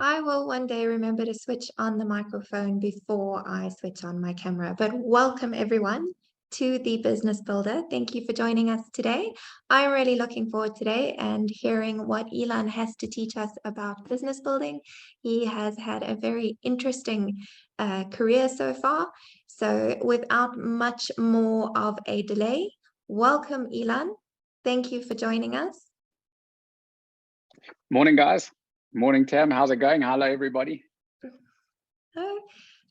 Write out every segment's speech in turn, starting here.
I will one day remember to switch on the microphone before I switch on my camera. But welcome everyone to the Business Builder. Thank you for joining us today. I'm really looking forward today and hearing what Elan has to teach us about business building. He has had a very interesting career so far. So without much more of a delay, welcome Elan. Thank you for joining us. Morning, guys. Morning, Tam. How's it going? Hello, everybody.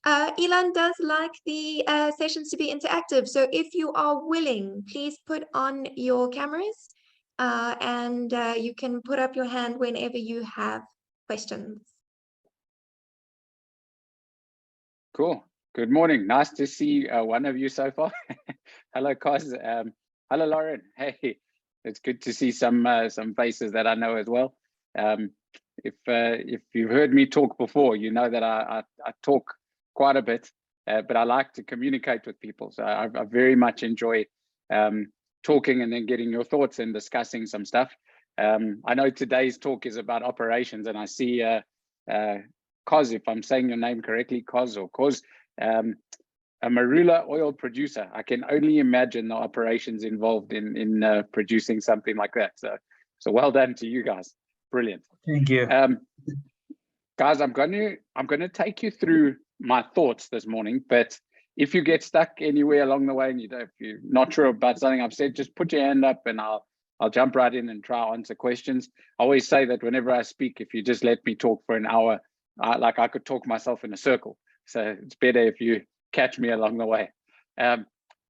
Elan does like the sessions to be interactive. So if you are willing, please put on your cameras and you can put up your hand whenever you have questions. Cool. Good morning. Nice to see one of you so far. Hello, Cos. Hello, Lauren. Hey, it's good to see some faces that I know as well. If you've heard me talk before, you know that I talk quite a bit, but I like to communicate with people. So I very much enjoy talking and then getting your thoughts and discussing some stuff. I know today's talk is about operations, and I see Cos, if I'm saying your name correctly, Cos or Cos, a marula oil producer. I can only imagine the operations involved in producing something like that. So well done to you guys. Brilliant. Thank you. Guys, I'm going to take you through my thoughts this morning, but if you get stuck anywhere along the way and if you're not sure about something I've said, just put your hand up and I'll jump right in and try to answer questions. I always say that whenever I speak, if you just let me talk for an hour, like I could talk myself in a circle. So it's better if you catch me along the way.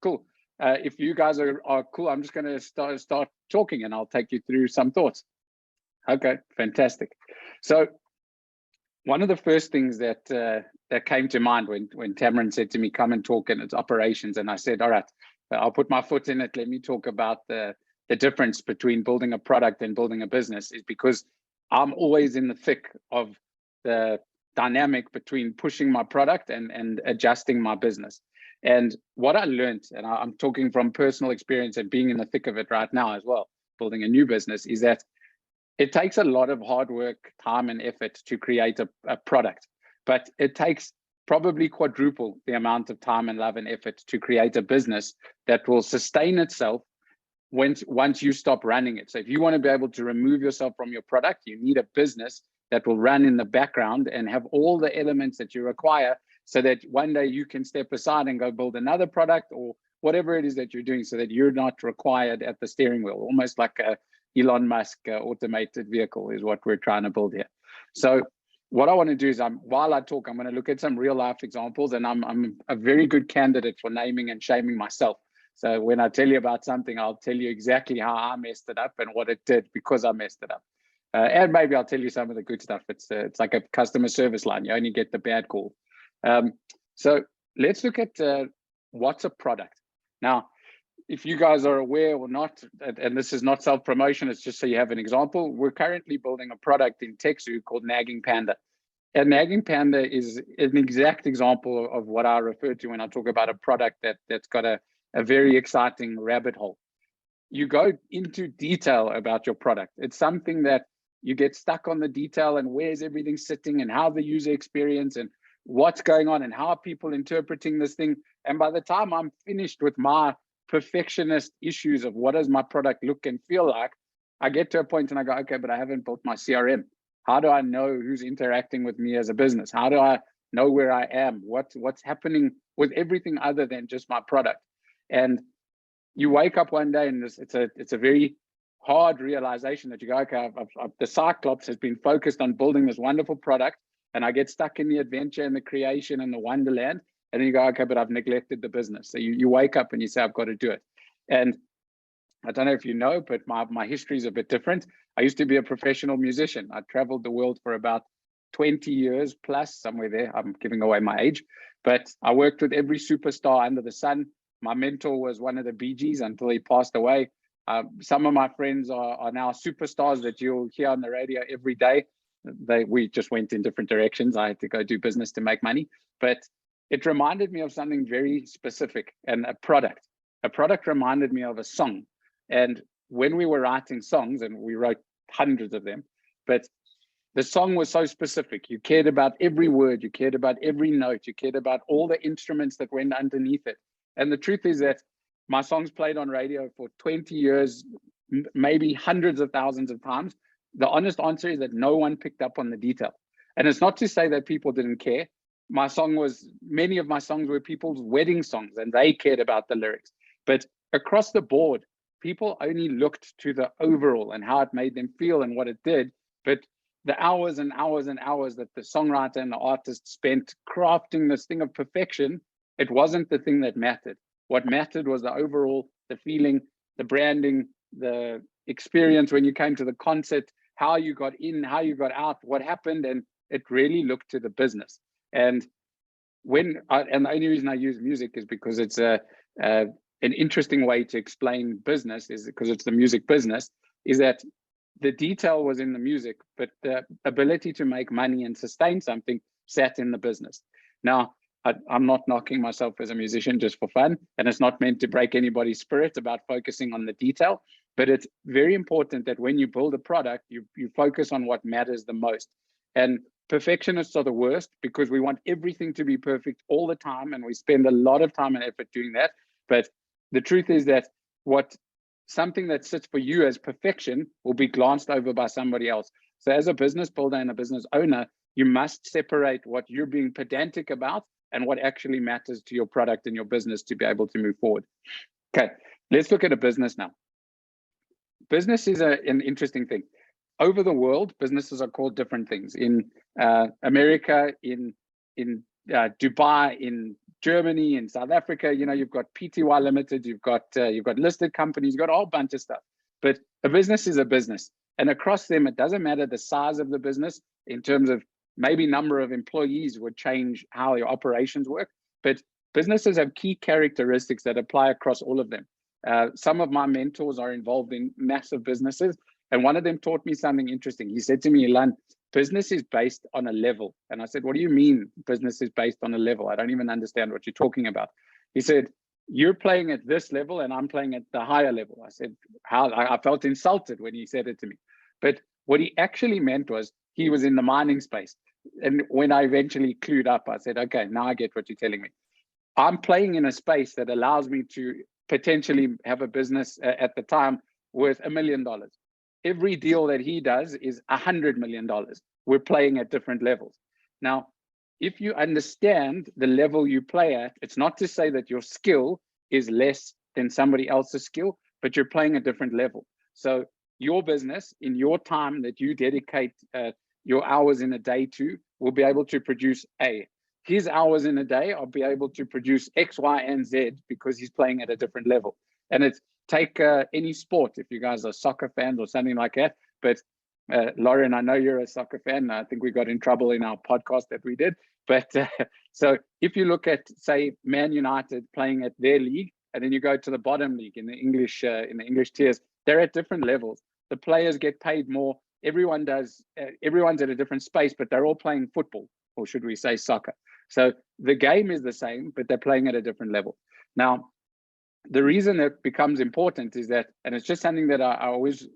Cool. If you guys are cool, I'm just going to start talking and I'll take you through some thoughts. Okay, fantastic. So one of the first things that came to mind when Tamarin said to me, come and talk, and it's operations, and I said, all right, I'll put my foot in it. Let me talk about the difference between building a product and building a business, is because I'm always in the thick of the dynamic between pushing my product and adjusting my business. And what I learned, and I'm talking from personal experience and being in the thick of it right now as well, building a new business, is that it takes a lot of hard work, time, and effort to create a product, but it takes probably quadruple the amount of time and love and effort to create a business that will sustain itself once you stop running it. So if you want to be able to remove yourself from your product, you need a business that will run in the background and have all the elements that you require so that one day you can step aside and go build another product or whatever it is that you're doing, so that you're not required at the steering wheel, almost like a Elon Musk automated vehicle is what we're trying to build here. So what I want to do is, while I talk, I'm going to look at some real life examples, and I'm a very good candidate for naming and shaming myself. So when I tell you about something, I'll tell you exactly how I messed it up and what it did because I messed it up. And maybe I'll tell you some of the good stuff. It's like a customer service line. You only get the bad call. So let's look at what's a product. Now, if you guys are aware or not, and this is not self-promotion, it's just so you have an example, we're currently building a product in TechZoo called Nagging Panda. And Nagging Panda is an exact example of what I refer to when I talk about a product that's got a very exciting rabbit hole. You go into detail about your product. It's something that you get stuck on the detail and where's everything sitting and how the user experience and what's going on and how are people interpreting this thing. And by the time I'm finished with my perfectionist issues of what does my product look and feel like, I get to a point and I go, okay, but I haven't built my CRM. How do I know who's interacting with me as a business? How do I know where I am? What's happening with everything other than just my product? And you wake up one day and it's a very hard realization that you go, okay, the Cyclops has been focused on building this wonderful product, and I get stuck in the adventure and the creation and the wonderland. And then you go, okay, but I've neglected the business. So you wake up and you say, I've got to do it. And I don't know if you know, but my history is a bit different. I used to be a professional musician. I traveled the world for about 20 years plus, somewhere there. I'm giving away my age. But I worked with every superstar under the sun. My mentor was one of the Bee Gees until he passed away. Some of my friends are now superstars that you'll hear on the radio every day. We just went in different directions. I had to go do business to make money. But it reminded me of something very specific, and a product. A product reminded me of a song. And when we were writing songs, and we wrote hundreds of them, but the song was so specific. You cared about every word, you cared about every note, you cared about all the instruments that went underneath it. And the truth is that my songs played on radio for 20 years, maybe hundreds of thousands of times. The honest answer is that no one picked up on the detail. And it's not to say that people didn't care. Many of my songs were people's wedding songs and they cared about the lyrics. But across the board, people only looked to the overall and how it made them feel and what it did. But the hours and hours and hours that the songwriter and the artist spent crafting this thing of perfection, it wasn't the thing that mattered. What mattered was the overall, the feeling, the branding, the experience when you came to the concert, how you got in, how you got out, what happened, and it really looked to the business. And the only reason I use music is because it's an interesting way to explain business, is because it's the music business, is that the detail was in the music, but the ability to make money and sustain something sat in the business. Now, I'm not knocking myself as a musician just for fun, and it's not meant to break anybody's spirit about focusing on the detail, but it's very important that when you build a product, you focus on what matters the most. And perfectionists are the worst because we want everything to be perfect all the time, and we spend a lot of time and effort doing that. But the truth is that something that sits for you as perfection will be glanced over by somebody else. So as a business builder and a business owner, you must separate what you're being pedantic about and what actually matters to your product and your business to be able to move forward. Okay, let's look at a business now. Business is an interesting thing. Over the world, businesses are called different things. In America, in Dubai, in Germany, in South Africa, you've got PTY Limited, you've got listed companies, you've got a whole bunch of stuff. But a business is a business. And across them, it doesn't matter the size of the business in terms of maybe number of employees would change how your operations work. But businesses have key characteristics that apply across all of them. Some of my mentors are involved in massive businesses. And one of them taught me something interesting. He said to me, Elan, business is based on a level. And I said, what do you mean business is based on a level? I don't even understand what you're talking about. He said, you're playing at this level and I'm playing at the higher level. I said, how? I felt insulted when he said it to me. But what he actually meant was he was in the mining space. And when I eventually clued up, I said, okay, now I get what you're telling me. I'm playing in a space that allows me to potentially have a business at the time worth $1 million. Every deal that he does is $100 million. We're playing at different levels. Now, if you understand the level you play at, it's not to say that your skill is less than somebody else's skill, but you're playing a different level. So your business, in your time that you dedicate your hours in a day to, will be able to produce A. His hours in a day will be able to produce X, Y, and Z because he's playing at a different level. And it's take any sport, if you guys are soccer fans or something like that. But Lauren, I know you're a soccer fan. I think we got in trouble in our podcast that we did. But so if you look at, say, Man United playing at their league, and then you go to the bottom league in the English tiers, they're at different levels. The players get paid more. Everyone does. Everyone's at a different space, but they're all playing football, or should we say soccer? So the game is the same, but they're playing at a different level. Now, the reason it becomes important is that, and it's just something that I always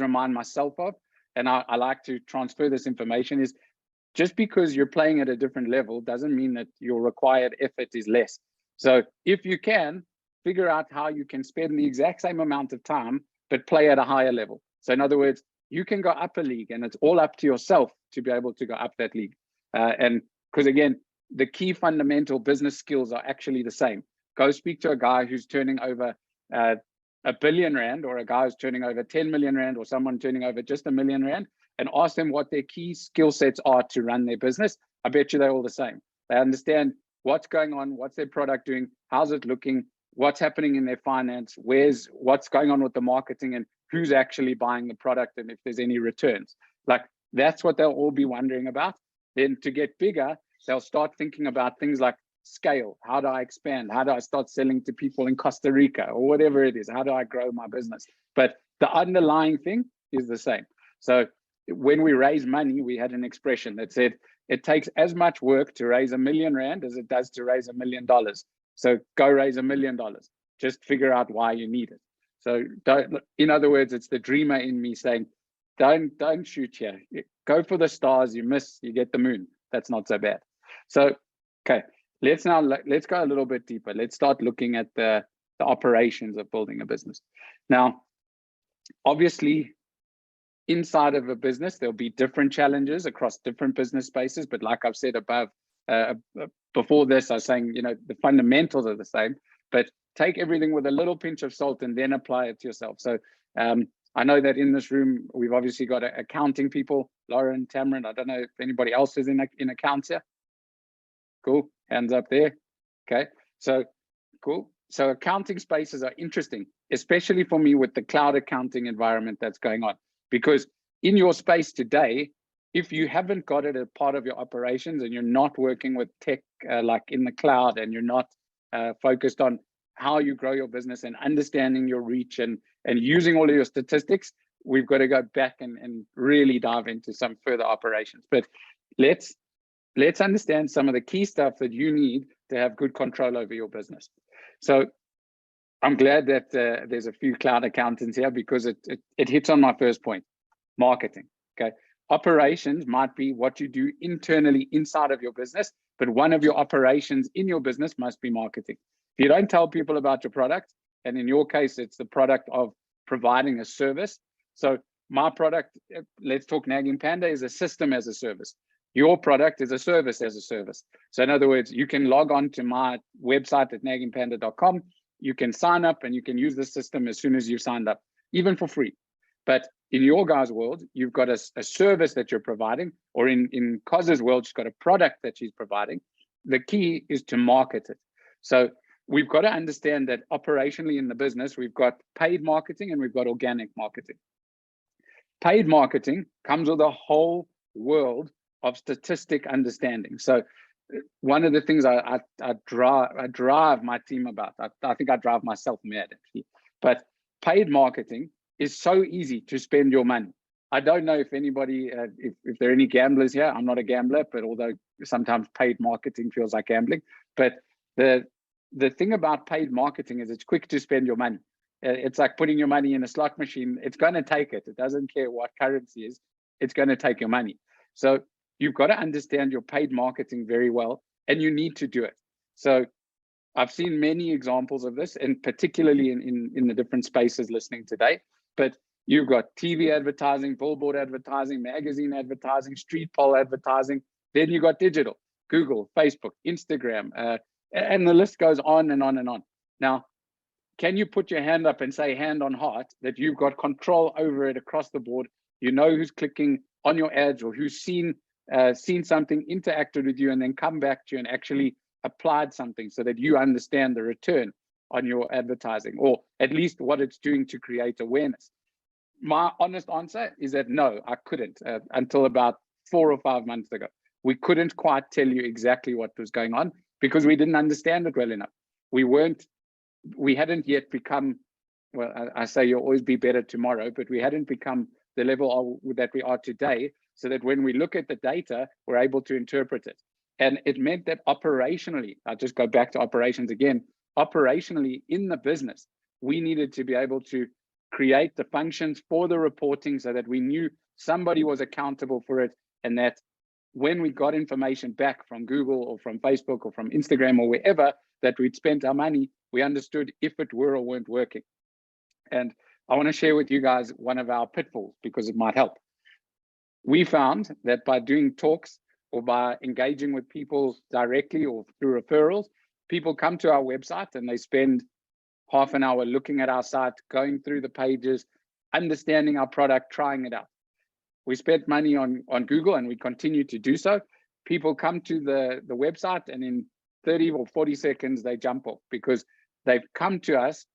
remind myself of, and I like to transfer this information, is just because you're playing at a different level doesn't mean that your required effort is less. So if you can figure out how you can spend the exact same amount of time, but play at a higher level. So in other words, you can go up a league and it's all up to yourself to be able to go up that league. And because again, the key fundamental business skills are actually the same. Go speak to a guy who's turning over R1 billion, or a guy who's turning over 10 million Rand, or someone turning over just R1 million, and ask them what their key skill sets are to run their business. I bet you they're all the same. They understand what's going on, what's their product doing, how's it looking, what's happening in their finance, what's going on with the marketing, and who's actually buying the product, and if there's any returns. Like, that's what they'll all be wondering about. Then to get bigger, they'll start thinking about things like scale. How do I expand? How do I start selling to people in Costa Rica, or whatever it is? How do I grow my business? But the underlying thing is the same. So when we raise money, we had an expression that said, it takes as much work to raise R1 million as it does to raise $1 million. So go raise $1 million. Just figure out why you need it. So in other words, it's the dreamer in me saying, don't shoot here. Go for the stars. You miss, you get the moon. That's not so bad. So, okay, let's go a little bit deeper. Let's start looking at the operations of building a business. Now, obviously, inside of a business, there'll be different challenges across different business spaces. But like I've said above, before this, I was saying, you know, the fundamentals are the same, but take everything with a little pinch of salt and then apply it to yourself. So I know that in this room, we've obviously got accounting people, Lauren, Tamron. I don't know if anybody else is in accounts here. Cool, hands up there. Okay, so cool. So accounting spaces are interesting, especially for me with the cloud accounting environment that's going on. Because in your space today, if you haven't got it as part of your operations and you're not working with tech like in the cloud, and you're not focused on how you grow your business and understanding your reach and using all of your statistics, we've got to go back and really dive into some further operations. But let's understand some of the key stuff that you need to have good control over your business. So I'm glad that there's a few cloud accountants here, because it hits on my first point, marketing. Okay, operations might be what you do internally inside of your business, but one of your operations in your business must be marketing. If you don't tell people about your product, and in your case, it's the product of providing a service. So my product, let's talk Nagging Panda, is a system as a service. Your product is a service as a service. So in other words, you can log on to my website at naggingpanda.com. You can sign up and you can use the system as soon as you've signed up, even for free. But in your guys' world, you've got a service that you're providing, or in Koz's world, she's got a product that she's providing. The key is to market it. So we've got to understand that operationally in the business, we've got paid marketing and we've got organic marketing. Paid marketing comes with a whole world of statistic understanding. So one of the things I drive my team about, I think I drive myself mad actually, but paid marketing is so easy to spend your money. I don't know if anybody, if there are any gamblers here. I'm not a gambler, but although sometimes paid marketing feels like gambling, but the thing about paid marketing is it's quick to spend your money. It's like putting your money in a slot machine. It's going to take it. It doesn't care what currency is. It's going to take your money. So you've got to understand your paid marketing very well, and you need to do it. So I've seen many examples of this, and particularly in the different spaces listening today. But you've got TV advertising, billboard advertising, magazine advertising, street pole advertising. Then you got digital, Google, Facebook, Instagram, and the list goes on and on and on. Now, can you put your hand up and say, hand on heart, that you've got control over it across the board? You know who's clicking on your ads, or who's seen something, interacted with you, and then come back to you and actually applied something, so that you understand the return on your advertising, or at least what it's doing to create awareness. My honest answer is that no, I couldn't until about 4 or 5 months ago. We couldn't quite tell you exactly what was going on, because we didn't understand it well enough. We hadn't yet become, well, I say you'll always be better tomorrow, but we hadn't become the level that we are today, so that when we look at the data, we're able to interpret it. And it meant that operationally, I'll just go back to operations again, operationally in the business, we needed to be able to create the functions for the reporting, so that we knew somebody was accountable for it, and that when we got information back from Google or from Facebook or from Instagram or wherever that we'd spent our money, we understood if it were or weren't working. And I want to share with you guys one of our pitfalls, because it might help. We found that by doing talks or by engaging with people directly or through referrals, people come to our website and they spend half an hour looking at our site, going through the pages, understanding our product, trying it out. We spent money on Google, and we continue to do so. People come to the website, and in 30 or 40 seconds, they jump off, because they've come to us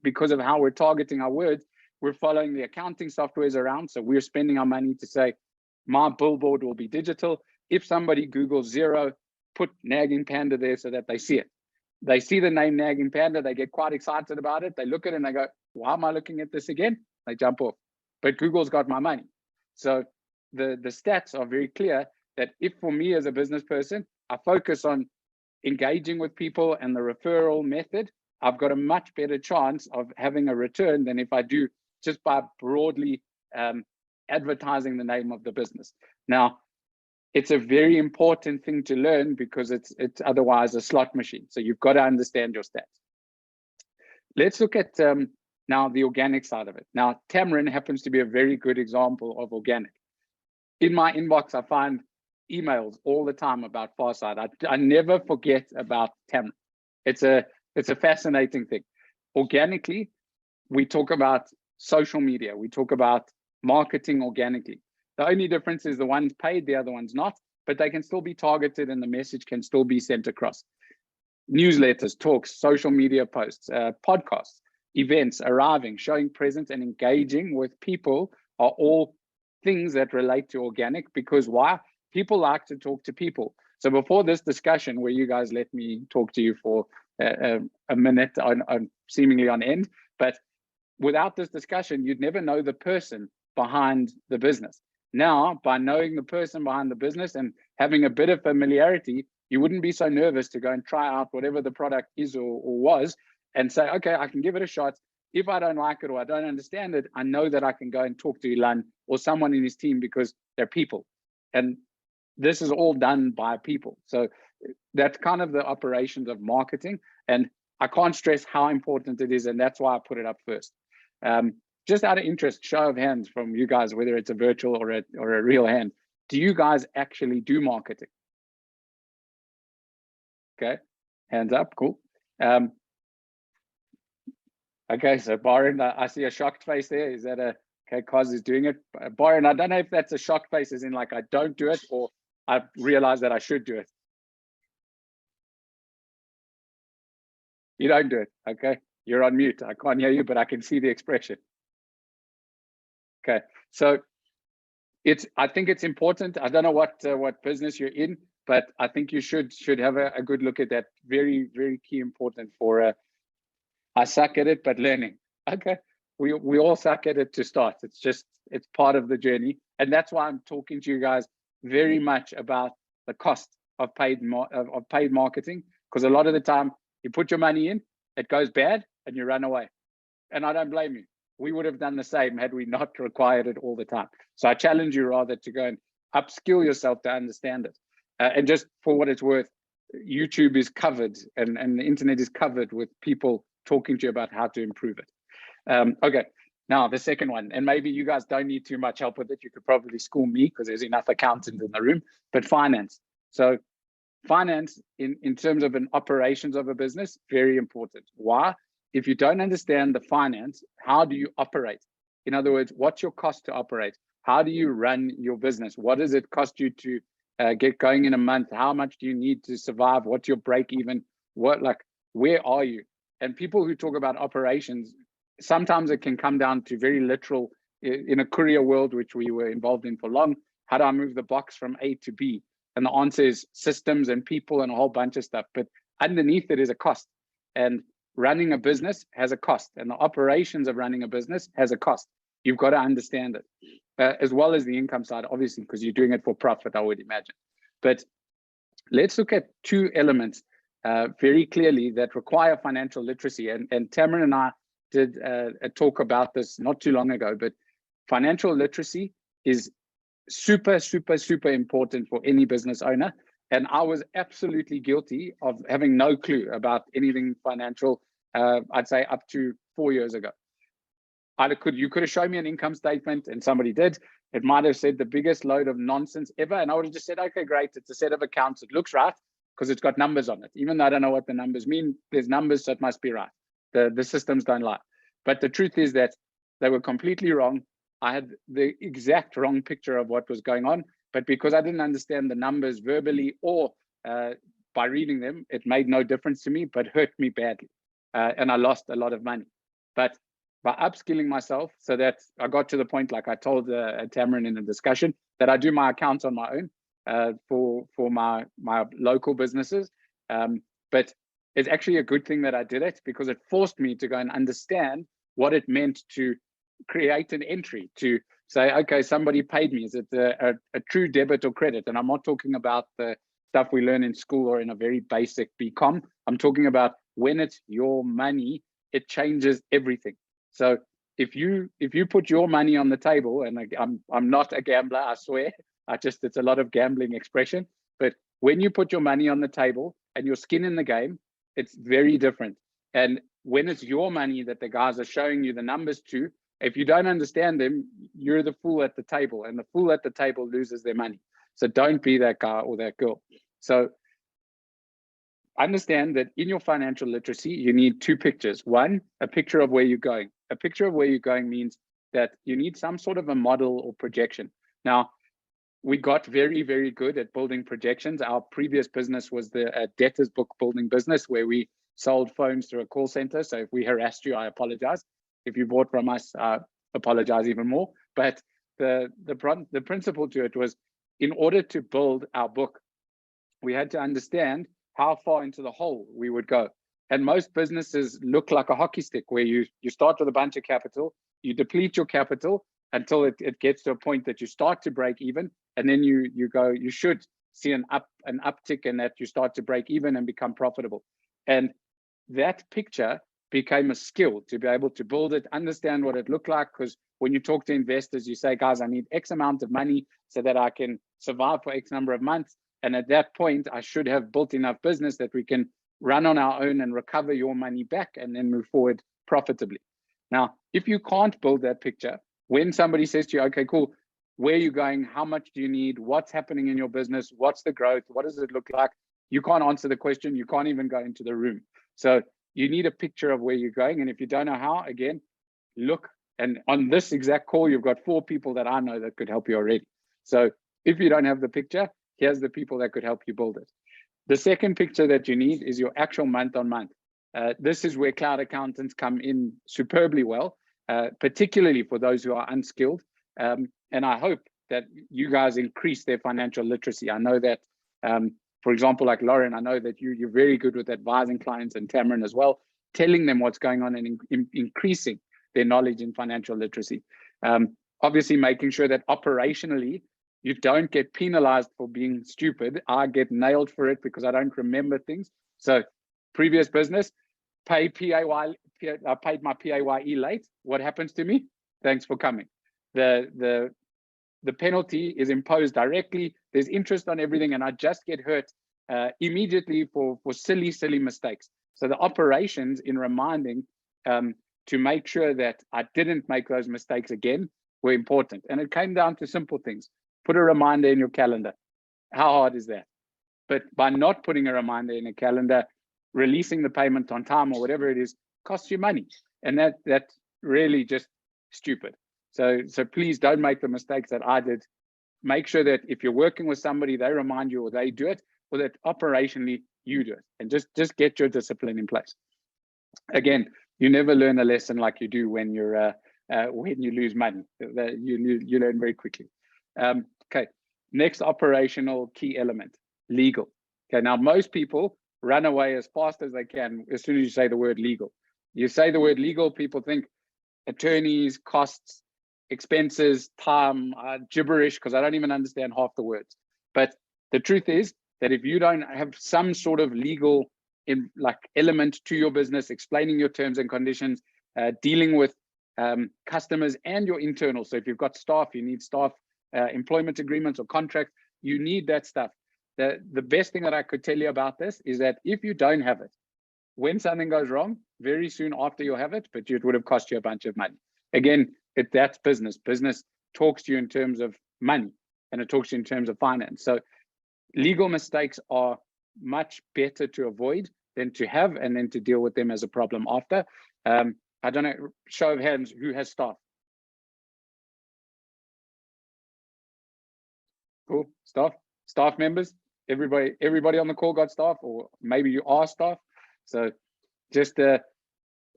because of how we're targeting our words. We're following the accounting softwares around. So we're spending our money to say, my billboard will be digital. If somebody Googles Xero, put Nagging Panda there so that they see it. They see the name Nagging Panda, they get quite excited about it. They look at it and they go, why am I looking at this again? They jump off. But Google's got my money. So the stats are very clear that if, for me as a business person, I focus on engaging with people and the referral method, I've got a much better chance of having a return than if I do just by broadly advertising the name of the business. Now, it's a very important thing to learn because it's otherwise a slot machine. So you've got to understand your stats. Let's look at now the organic side of it. Now, Tamron happens to be a very good example of organic. In my inbox, I find emails all the time about Farsight. I never forget about Tamron. It's a fascinating thing. Organically, we talk about social media. We talk about marketing organically. The only difference is the one's paid, the other one's not, but they can still be targeted and the message can still be sent across. Newsletters, talks, social media posts, podcasts, events, arriving, showing presence and engaging with people are all things that relate to organic, because why? People like to talk to people. So before this discussion where you guys let me talk to you for a minute on seemingly on end, but without this discussion, you'd never know the person behind the business. Now, by knowing the person behind the business and having a bit of familiarity, you wouldn't be so nervous to go and try out whatever the product is or was and say, okay, I can give it a shot. If I don't like it or I don't understand it, I know that I can go and talk to Elan or someone in his team because they're people. And this is all done by people. So that's kind of the operations of marketing. And I can't stress how important it is. And that's why I put it up first. Just out of interest, show of hands from you guys, whether it's a virtual or a real hand, do you guys actually do marketing? Okay, hands up, cool. Okay, so Byron, I see a shocked face there. Is that okay, Cos is doing it. Byron, I don't know if that's a shocked face as in like I don't do it or I realize that I should do it. You don't do it, okay? You're on mute. I can't hear you, but I can see the expression. Okay, so I think it's important. I don't know what business you're in, but I think you should have a good look at that. Very, very key important for I suck at it, but learning. Okay, we all suck at it to start. It's part of the journey, and that's why I'm talking to you guys very much about the cost of paid marketing, because a lot of the time you put your money in, it goes bad, and you run away. And I don't blame you. We would have done the same had we not required it all the time. So I challenge you rather to go and upskill yourself to understand it. And just for what it's worth, YouTube is covered and the internet is covered with people talking to you about how to improve it. Okay, now the second one, and maybe you guys don't need too much help with it. You could probably school me because there's enough accountants in the room, but finance. So finance in terms of an operations of a business, very important. Why? If you don't understand the finance, how do you operate? In other words, what's your cost to operate? How do you run your business? What does it cost you to get going in a month? How much do you need to survive? What's your break even? Where are you? And people who talk about operations, sometimes it can come down to very literal. In a courier world, which we were involved in for long, how do I move the box from A to B? And the answer is systems and people and a whole bunch of stuff. But underneath it is a cost. And running a business has a cost. And the operations of running a business has a cost. You've got to understand it, as well as the income side, obviously, because you're doing it for profit, I would imagine. But let's look at two elements very clearly that require financial literacy. And Tamron and I did a talk about this not too long ago, but financial literacy is super, super, super important for any business owner. And I was absolutely guilty of having no clue about anything financial, I'd say up to 4 years ago. You could have shown me an income statement, and somebody did. It might have said the biggest load of nonsense ever, and I would have just said, okay, great, it's a set of accounts, it looks right, because it's got numbers on it. Even though I don't know what the numbers mean, there's numbers, so it must be right. The systems don't lie. But the truth is that they were completely wrong. I had the exact wrong picture of what was going on, but because I didn't understand the numbers verbally or by reading them, it made no difference to me, but hurt me badly. And I lost a lot of money. But by upskilling myself, so that I got to the point, like I told Tamron in a discussion, that I do my accounts on my own for my local businesses. But it's actually a good thing that I did it, because it forced me to go and understand what it meant to create an entry, to say, okay, somebody paid me. Is it a true debit or credit? And I'm not talking about the stuff we learn in school or in a very basic BCom. I'm talking about when it's your money, it changes everything. So if you put your money on the table, and I'm not a gambler, I swear, it's a lot of gambling expression, but when you put your money on the table and your skin in the game, it's very different. And when it's your money that the guys are showing you the numbers to, if you don't understand them, you're the fool at the table, and the fool at the table loses their money. So don't be that guy or that girl. So understand that in your financial literacy, you need two pictures. One, a picture of where you're going. A picture of where you're going means that you need some sort of a model or projection. Now, we got very, very good at building projections. Our previous business was the debtors book building business, where we sold phones through a call center. So if we harassed you, I apologize. If you bought from us, I apologize even more. But the principle to it was, in order to build our book, we had to understand how far into the hole we would go. And most businesses look like a hockey stick, where you start with a bunch of capital, you deplete your capital until it gets to a point that you start to break even, and then you should see an uptick in that, you start to break even and become profitable. And that picture became a skill to be able to build it, understand what it looked like, because when you talk to investors, you say, guys, I need X amount of money so that I can survive for X number of months. And at that point, I should have built enough business that we can run on our own and recover your money back and then move forward profitably. Now, if you can't build that picture, when somebody says to you, okay, cool, where are you going? How much do you need? What's happening in your business? What's the growth? What does it look like? You can't answer the question. You can't even go into the room. So you need a picture of where you're going. And if you don't know how, again, look. And on this exact call, you've got 4 people that I know that could help you already. So if you don't have the picture, here's the people that could help you build it. The second picture that you need is your actual month on month. This is where cloud accountants come in superbly well, particularly for those who are unskilled. And I hope that you guys increase their financial literacy. I know that, for example, like Lauren, I know that you're very good with advising clients, and Tamron as well, telling them what's going on and increasing their knowledge in financial literacy. Obviously, making sure that operationally, you don't get penalized for being stupid. I get nailed for it because I don't remember things. So previous business, I paid my PAYE late. What happens to me? Thanks for coming. The penalty is imposed directly. There's interest on everything, and I just get hurt immediately for silly mistakes. So the operations in reminding to make sure that I didn't make those mistakes again were important. And it came down to simple things. Put a reminder in your calendar. How hard is that? But by not putting a reminder in a calendar, releasing the payment on time or whatever it is, costs you money. And that's really just stupid. So please don't make the mistakes that I did. Make sure that if you're working with somebody, they remind you, or they do it, or that operationally you do it. And just get your discipline in place. Again, you never learn a lesson like you do when you lose money. You learn very quickly. Okay, next operational key element, legal. Okay, now most people run away as fast as they can as soon as you say the word legal. You say the word legal, people think attorneys, costs, expenses, time, gibberish, because I don't even understand half the words. But the truth is that if you don't have some sort of legal element to your business, explaining your terms and conditions, dealing with customers and your internal. So if you've got staff, you need staff employment agreements or contracts, you need that stuff. The best thing that I could tell you about this is that if you don't have it, when something goes wrong, very soon after you'll have it, but it would have cost you a bunch of money. Again, that's business. Business talks to you in terms of money, and it talks to you in terms of finance. So legal mistakes are much better to avoid than to have, and then to deal with them as a problem after. I don't know, show of hands, who has staff? Cool, staff members. Everybody on the call got staff, or maybe you are staff. So just a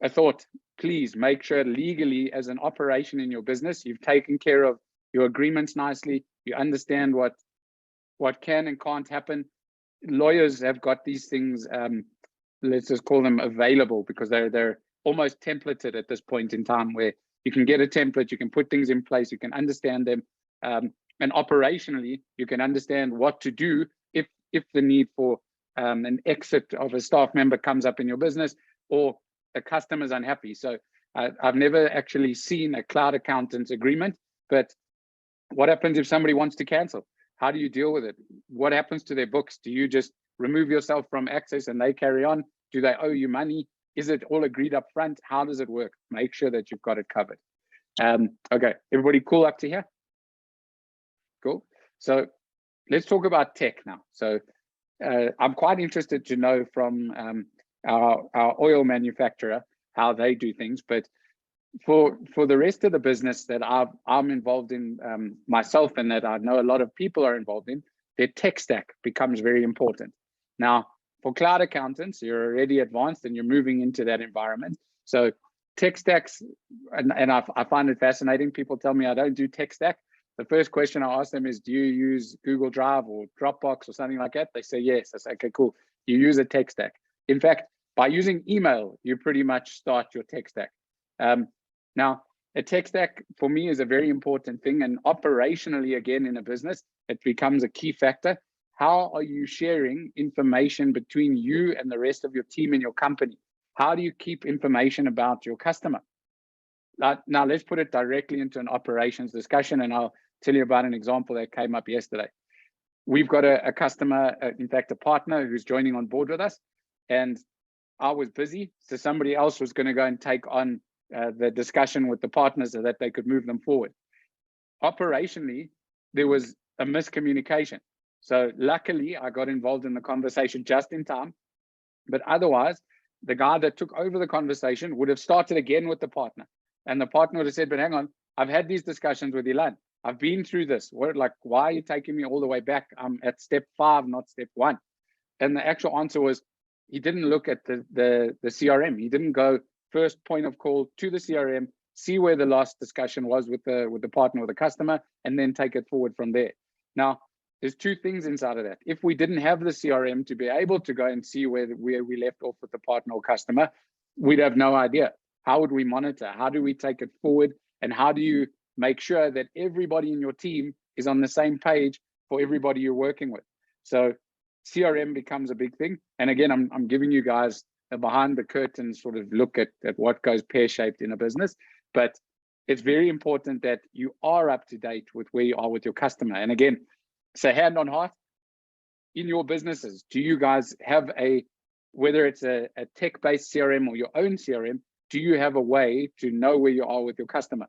thought, please make sure legally, as an operation in your business, you've taken care of your agreements nicely. You understand what can and can't happen. Lawyers have got these things, let's just call them available, because they're almost templated at this point in time, where you can get a template, you can put things in place, you can understand them, and operationally you can understand what to do if the need for an exit of a staff member comes up in your business, or a customer's unhappy. So I've never actually seen a cloud accountant's agreement, but what happens if somebody wants to cancel? How do you deal with it? What happens to their books? Do you just remove yourself from access and they carry on? Do they owe you money? Is it all agreed up front? How does it work? Make sure that you've got it covered. Okay, everybody cool up to here? Cool. So let's talk about tech now. So I'm quite interested to know from our oil manufacturer how they do things, but for the rest of the business that I'm involved in myself, and that I know a lot of people are involved in, their tech stack becomes very important. Now, for cloud accountants, you're already advanced and you're moving into that environment. So tech stacks, and I find it fascinating. People tell me I don't do tech stack. The first question I ask them is, do you use Google Drive or Dropbox or something like that? They say yes. I say, okay, cool. You use a tech stack. In fact, by using email, you pretty much start your tech stack. Now, a tech stack for me is a very important thing, and operationally, again, in a business, it becomes a key factor. How are you sharing information between you and the rest of your team in your company? How do you keep information about your customer? Now let's put it directly into an operations discussion, and I'll tell you about an example that came up yesterday. We've got a customer, in fact, a partner who's joining on board with us, and I was busy, so somebody else was going to go and take on the discussion with the partners so that they could move them forward. Operationally, there was a miscommunication. So luckily, I got involved in the conversation just in time, but otherwise, the guy that took over the conversation would have started again with the partner. And the partner would have said, but hang on, I've had these discussions with Elan. I've been through this. Like, why are you taking me all the way back? I'm at step 5, not step 1. And the actual answer was, he didn't look at the CRM. He didn't go first point of call to the CRM, see where the last discussion was with the partner or the customer, and then take it forward from there. Now, there's 2 things inside of that. If we didn't have the CRM to be able to go and see where we left off with the partner or customer, we'd have no idea. How would we monitor? How do we take it forward? And how do you make sure that everybody in your team is on the same page for everybody you're working with? So CRM becomes a big thing. And again, I'm giving you guys a behind the curtain sort of look at what goes pear-shaped in a business. But it's very important that you are up to date with where you are with your customer. And again, so hand on heart, in your businesses, do you guys have whether it's a tech-based CRM or your own CRM, do you have a way to know where you are with your customer?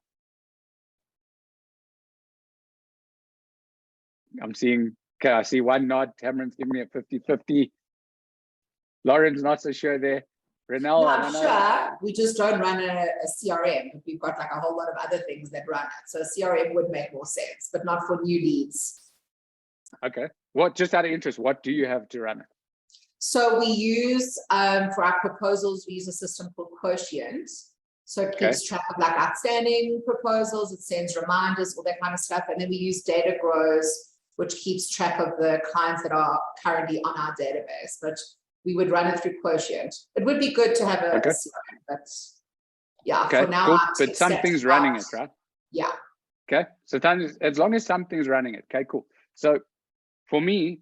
Okay, I see one nod. Cameron's giving me a 50-50. Lauren's not so sure there. Renell, no, I'm sure we just don't run a CRM. We've got like a whole lot of other things that run it. So a CRM would make more sense, but not for new leads. Okay. Just out of interest, what do you have to run it? So we use, for our proposals, we use a system called Quotient. So it keeps track of like outstanding proposals, it sends reminders, all that kind of stuff. And then we use Data Grows, which keeps track of the clients that are currently on our database. But we would run it through Quotient. It would be good to have a CRM, but yeah, for now. Cool. But something's running it, right? Yeah. Okay. So as long as something's running it, okay, cool. So for me,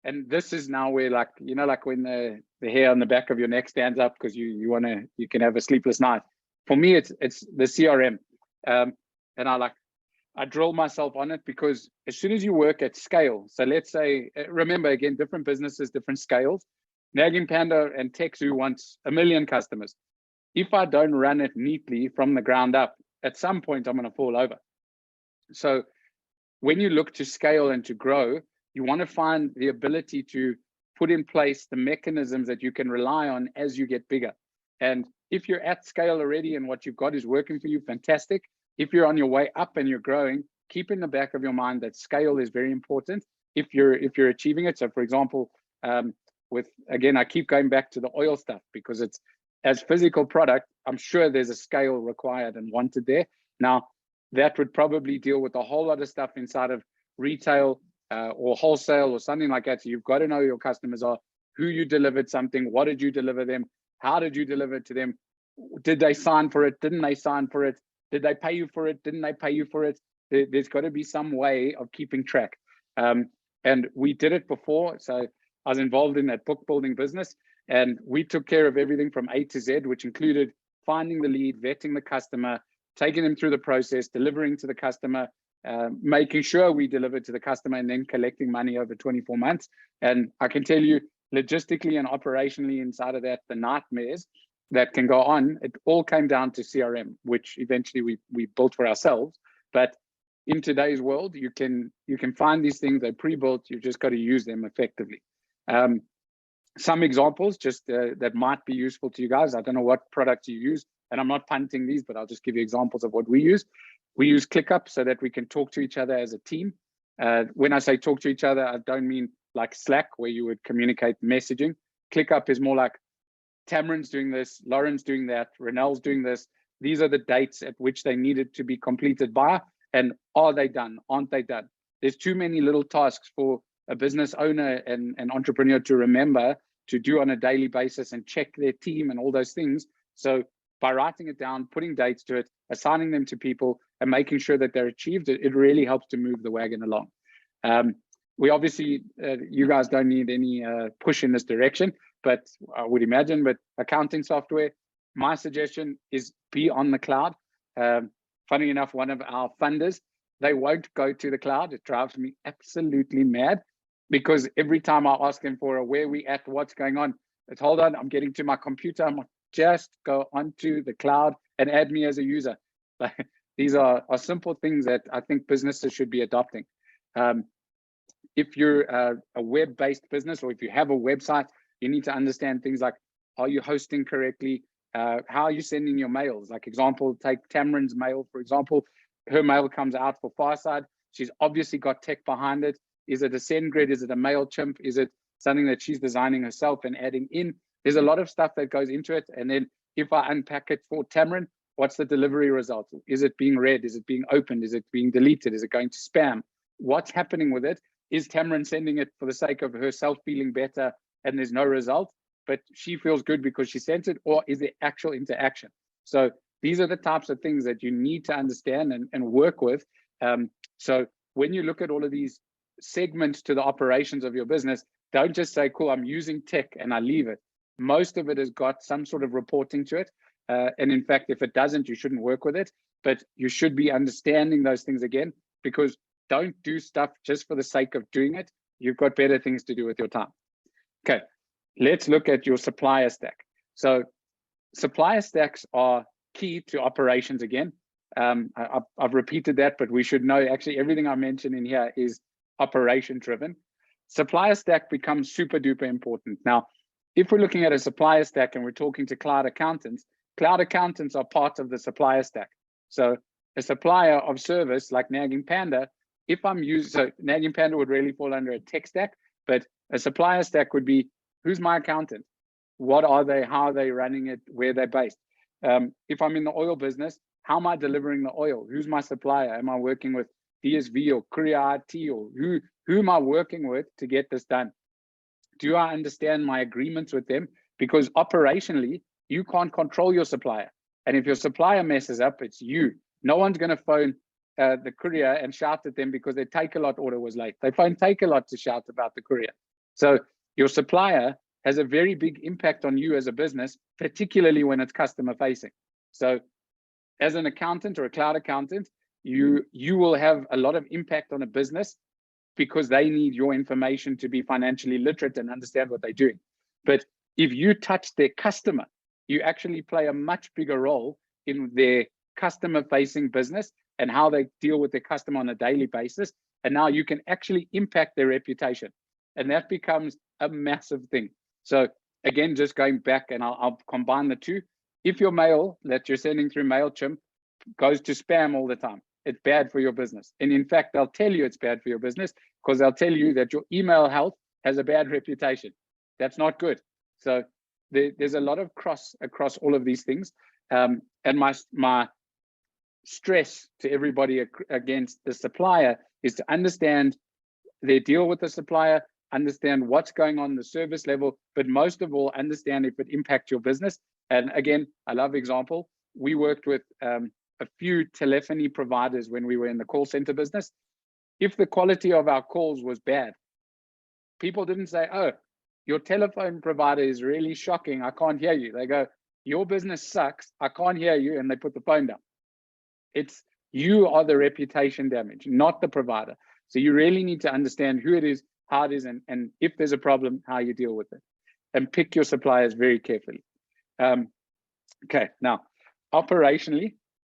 and this is now where like, like when the hair on the back of your neck stands up because you can have a sleepless night. For me, it's the CRM. And I drill myself on it because as soon as you work at scale, so let's say, remember again, different businesses, different scales. Nagging Panda and TechZoo wants 1 million customers. If I don't run it neatly from the ground up, at some point I'm going to fall over. So when you look to scale and to grow, you want to find the ability to put in place the mechanisms that you can rely on as you get bigger. And if you're at scale already and what you've got is working for you, fantastic. If you're on your way up and you're growing, keep in the back of your mind that scale is very important if you're achieving it. So for example, again, I keep going back to the oil stuff because it's as physical product, I'm sure there's a scale required and wanted there. Now, that would probably deal with a whole lot of stuff inside of retail or wholesale or something like that. So you've got to know who your customers are, who you delivered something, what did you deliver them, how did you deliver it to them, did they sign for it, didn't they sign for it, did they pay you for it, didn't they pay you for it? There's got to be some way of keeping track. And we did it before. So I was involved in that book building business and we took care of everything from A to Z, which included finding the lead, vetting the customer, taking them through the process, delivering to the customer, making sure we deliver to the customer, and then collecting money over 24 months. And I can tell you, logistically and operationally inside of that, the nightmares that can go on, it all came down to CRM, which eventually we built for ourselves. But in today's world, you can find these things, they're pre-built, you've just got to use them effectively. Some examples just that might be useful to you guys. I don't know what product you use, and I'm not punting these, but I'll just give you examples of what we use. We use ClickUp so that we can talk to each other as a team. When I say talk to each other, I don't mean like Slack, where you would communicate messaging. ClickUp is more like Tamron's doing this, Lauren's doing that, Renel's doing this. These are the dates at which they needed to be completed by, and are they done? Aren't they done? There's too many little tasks for a business owner and an entrepreneur to remember to do on a daily basis and check their team and all those things. So by writing it down, putting dates to it, assigning them to people, and making sure that they're achieved, it really helps to move the wagon along. We obviously, you guys don't need any push in this direction, but I would imagine, but accounting software, my suggestion is be on the cloud. Funny enough, one of our funders, they won't go to the cloud. It drives me absolutely mad, because every time I ask them for a where we at, what's going on, it's hold on, I'm getting to my computer. I'm like, just go onto the cloud and add me as a user. These are simple things that I think businesses should be adopting. If you're a web-based business, or if you have a website, you need to understand things like, are you hosting correctly? How are you sending your mails? Like example, take Tamron's mail, for example. Her mail comes out for Fireside. She's obviously got tech behind it. Is it a SendGrid? Is it a MailChimp? Is it something that she's designing herself and adding in? There's a lot of stuff that goes into it. And then if I unpack it for Tamron, what's the delivery result? Is it being read? Is it being opened? Is it being deleted? Is it going to spam? What's happening with it? Is Tamron sending it for the sake of herself feeling better and there's no result, but she feels good because she sent it? Or is there actual interaction? So these are the types of things that you need to understand and work with. So when you look at all of these segments to the operations of your business, don't just say, cool, I'm using tech and I leave it. Most of it has got some sort of reporting to it. And in fact, if it doesn't, you shouldn't work with it, but you should be understanding those things again, because don't do stuff just for the sake of doing it. You've got better things to do with your time. Okay, let's look at your supplier stack. So supplier stacks are key to operations again. I've repeated that, but we should know actually everything I mentioned in here is operation driven. Supplier stack becomes super duper important. Now, if we're looking at a supplier stack and we're talking to cloud accountants are part of the supplier stack. So a supplier of service like Nagging Panda, if I'm using, so Nagging Panda would really fall under a tech stack, but a supplier stack would be, who's my accountant? What are they? How are they running it? Where they're based? If I'm in the oil business, how am I delivering the oil? Who's my supplier? Am I working with DSV or Courier IT, or who am I working with to get this done? Do I understand my agreements with them? Because operationally, you can't control your supplier. And if your supplier messes up, it's you. No one's going to phone the courier and shout at them because their Take-A-Lot order was late. They phone Take-A-Lot to shout about the courier. So your supplier has a very big impact on you as a business, particularly when it's customer facing. So as an accountant or a cloud accountant, you will have a lot of impact on a business because they need your information to be financially literate and understand what they're doing. But if you touch their customer, you actually play a much bigger role in their customer facing business and how they deal with their customer on a daily basis. And now you can actually impact their reputation. And that becomes a massive thing. So again, just going back, and I'll combine the two. If your mail that you're sending through MailChimp goes to spam all the time, it's bad for your business. And in fact, they'll tell you it's bad for your business because they'll tell you that your email health has a bad reputation. That's not good. So there's a lot of across all of these things. And my stress to everybody against the supplier is to understand their deal with the supplier, understand what's going on the service level, but most of all, understand if it impacts your business. And again, I love example. We worked with a few telephony providers when we were in the call center business. If the quality of our calls was bad, people didn't say, oh, your telephone provider is really shocking, I can't hear you. They go, your business sucks, I can't hear you, and they put the phone down. It's you are the reputation damage, not the provider. So you really need to understand who it is, how it is, and if there's a problem, how you deal with it, and pick your suppliers very carefully. Okay, now operationally,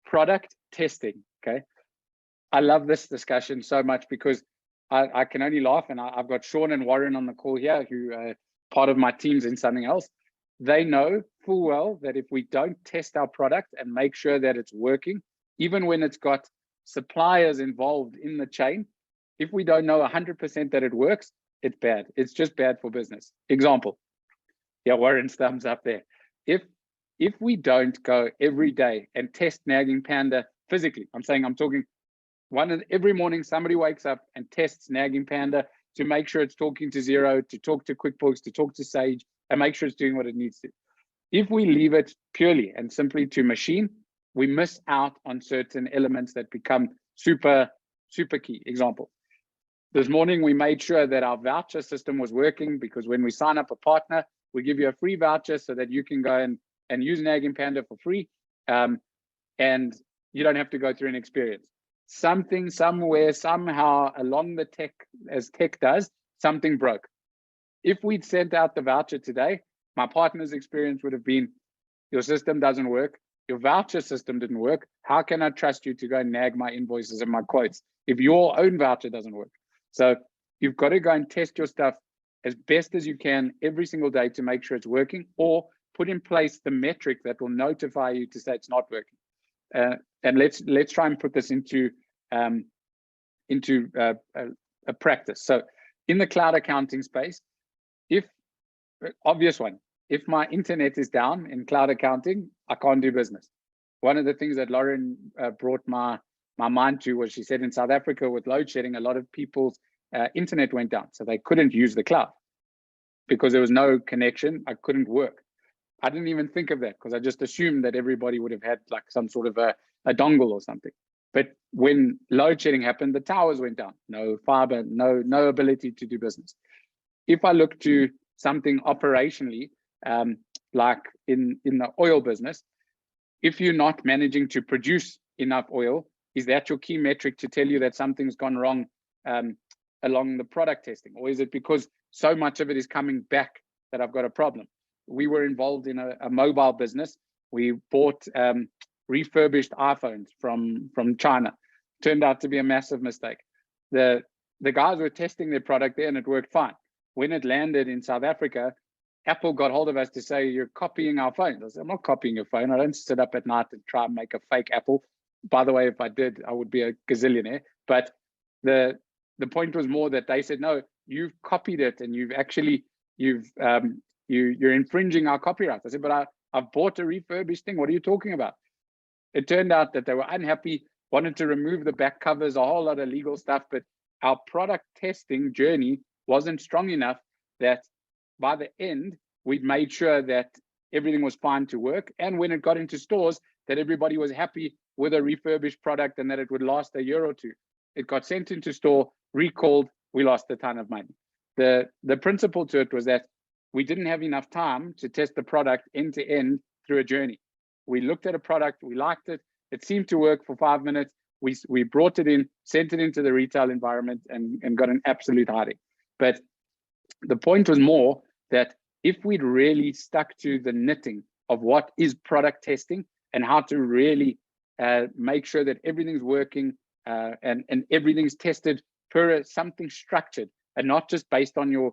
product testing. Okay, I love this discussion so much because I can only laugh, and I've got Sean and Warren on the call here, who are part of my teams in something else. They know full well that if we don't test our product and make sure that it's working, even when it's got suppliers involved in the chain, if we don't know 100% that it works, it's bad. It's just bad for business. Example. Yeah, Warren's thumbs up there. If we don't go every day and test Nagging Panda physically, I'm talking every morning somebody wakes up and tests Nagging Panda to make sure it's talking to Xero, to talk to QuickBooks, to talk to Sage, and make sure it's doing what it needs to. If we leave it purely and simply to machine, we miss out on certain elements that become super, super key. Example, this morning we made sure that our voucher system was working, because when we sign up a partner, we give you a free voucher so that you can go and use Nagging Panda for free, and you don't have to go through an experience. Something, somewhere, somehow along the tech, as tech does, something broke. If we'd sent out the voucher today, my partner's experience would have been, your system doesn't work, your voucher system didn't work, how can I trust you to go and nag my invoices and my quotes if your own voucher doesn't work? So you've got to go and test your stuff as best as you can every single day to make sure it's working, or put in place the metric that will notify you to say it's not working. And let's try and put this into a practice. So in the cloud accounting space, obvious one, if my internet is down in cloud accounting, I can't do business. One of the things that Lauren brought my mind to was, she said in South Africa with load shedding, a lot of people's internet went down, so they couldn't use the cloud because there was no connection. I couldn't work. I didn't even think of that because I just assumed that everybody would have had like some sort of a dongle or something. But when load shedding happened, the towers went down. No fiber, no ability to do business. If I look to something operationally, like in the oil business, if you're not managing to produce enough oil, is that your key metric to tell you that something's gone wrong along the product testing? Or is it because so much of it is coming back that I've got a problem? We were involved in a mobile business. We bought refurbished iPhones from China. Turned out to be a massive mistake. The guys were testing their product there and it worked fine. When it landed in South Africa, Apple got hold of us to say, you're copying our phones. I said, I'm not copying your phone. I don't sit up at night and try and make a fake Apple. By the way, if I did, I would be a gazillionaire. But the point was more that they said, no, you've copied it and you're infringing our copyright. I said, but I've bought a refurbished thing. What are you talking about? It turned out that they were unhappy, wanted to remove the back covers, a whole lot of legal stuff, but our product testing journey wasn't strong enough that by the end, we'd made sure that everything was fine to work. And when it got into stores, that everybody was happy with a refurbished product and that it would last a year or two. It got sent into store, recalled, we lost a ton of money. The principle to it was that we didn't have enough time to test the product end to end through a journey. We looked at a product, we liked it, it seemed to work for 5 minutes. We brought it in, sent it into the retail environment and got an absolute hiding. But the point was more that if we'd really stuck to the knitting of what is product testing and how to really make sure that everything's working and everything's tested per something structured and not just based on your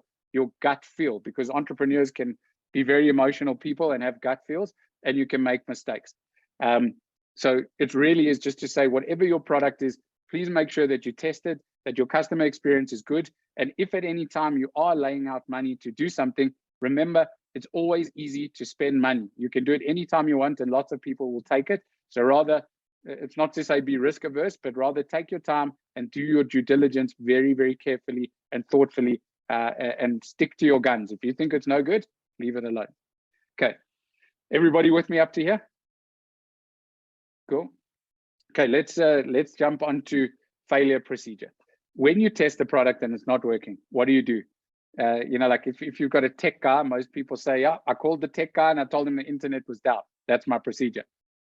gut feel, because entrepreneurs can be very emotional people and have gut feels and you can make mistakes. So it really is just to say, whatever your product is, please make sure that you test it, that your customer experience is good. And if at any time you are laying out money to do something, remember, it's always easy to spend money. You can do it anytime you want and lots of people will take it. So rather, it's not to say be risk averse, but rather take your time and do your due diligence very, very carefully and thoughtfully and stick to your guns. If you think it's no good, leave it alone. Okay, everybody with me up to here? Cool. Okay, let's jump on to failure procedure. When you test the product and it's not working, what do? You know, like if you've got a tech guy, most people say, yeah, I called the tech guy and I told him the internet was down. That's my procedure.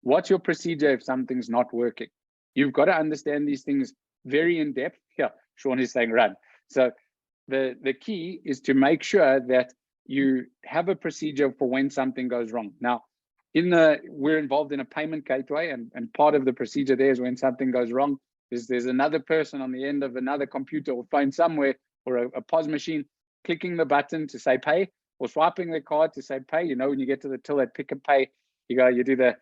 What's your procedure if something's not working? You've got to understand these things very in depth. Yeah, Sean is saying run. So the key is to make sure that you have a procedure for when something goes wrong. Now, we're involved in a payment gateway, and part of the procedure there is when something goes wrong, there's another person on the end of another computer or phone somewhere, or a POS machine, clicking the button to say pay, or swiping the card to say pay. You know, when you get to the till at pick and pay, you do the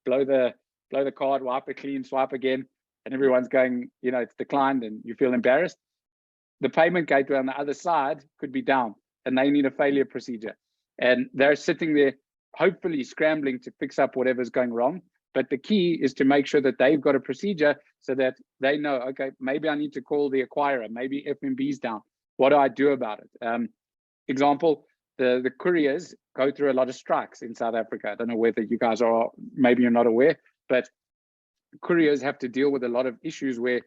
blow the card, wipe it clean, swipe again, and everyone's going, you know, it's declined, and you feel embarrassed. The payment gateway on the other side could be down, and they need a failure procedure, and they're sitting there hopefully scrambling to fix up whatever's going wrong. But the key is to make sure that they've got a procedure so that they know, okay, maybe I need to call the acquirer, maybe FNB's down. What do I do about it? Example, the couriers go through a lot of strikes in South Africa. I don't know whether you guys are, maybe you're not aware, but couriers have to deal with a lot of issues where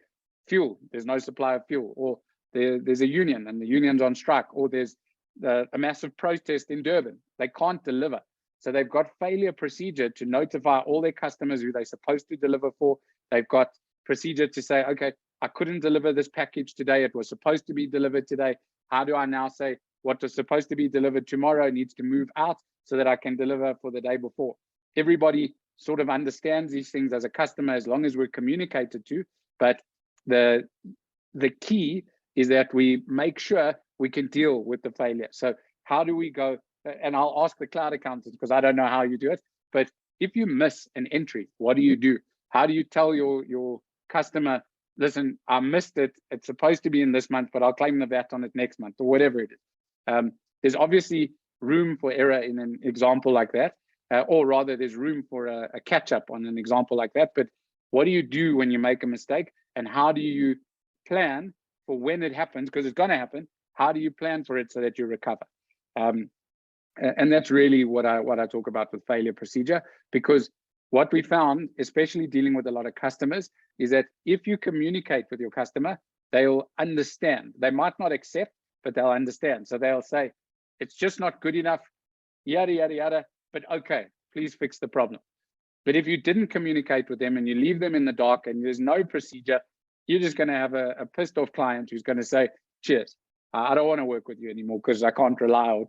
there's no supply of fuel, or there's a union and the union's on strike, or there's a massive protest in Durban. They can't deliver. So they've got failure procedure to notify all their customers who they're supposed to deliver for. They've got procedure to say, okay, I couldn't deliver this package today. It was supposed to be delivered today. How do I now say what was supposed to be delivered tomorrow needs to move out so that I can deliver for the day before? Everybody sort of understands these things as a customer, as long as we're communicated to. But the key is that we make sure we can deal with the failure. So how do we go? And I'll ask the cloud accountant, because I don't know how you do it. But if you miss an entry, what do you do? How do you tell your customer, listen, I missed it. It's supposed to be in this month, but I'll claim the VAT on it next month, or whatever it is. There's obviously room for error in an example like that, or rather there's room for a catch up on an example like that. But what do you do when you make a mistake, and how do you plan for when it happens? Because it's going to happen. How do you plan for it so that you recover? And that's really what I talk about with failure procedure, because what we found, especially dealing with a lot of customers, is that if you communicate with your customer, they'll understand. They might not accept, but they'll understand. So they'll say, it's just not good enough, yada, yada, yada, but okay, please fix the problem. But if you didn't communicate with them and you leave them in the dark and there's no procedure, you're just going to have a pissed off client who's going to say, cheers, I don't want to work with you anymore because I can't rely or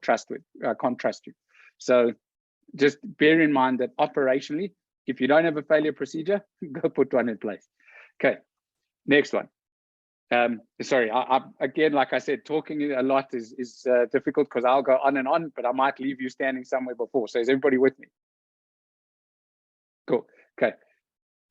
I can't trust you. So just bear in mind that operationally, if you don't have a failure procedure, go put one in place. Okay, next one. Sorry, again, like I said, talking a lot is difficult because I'll go on and on, but I might leave you standing somewhere before. So is everybody with me? Cool. Okay,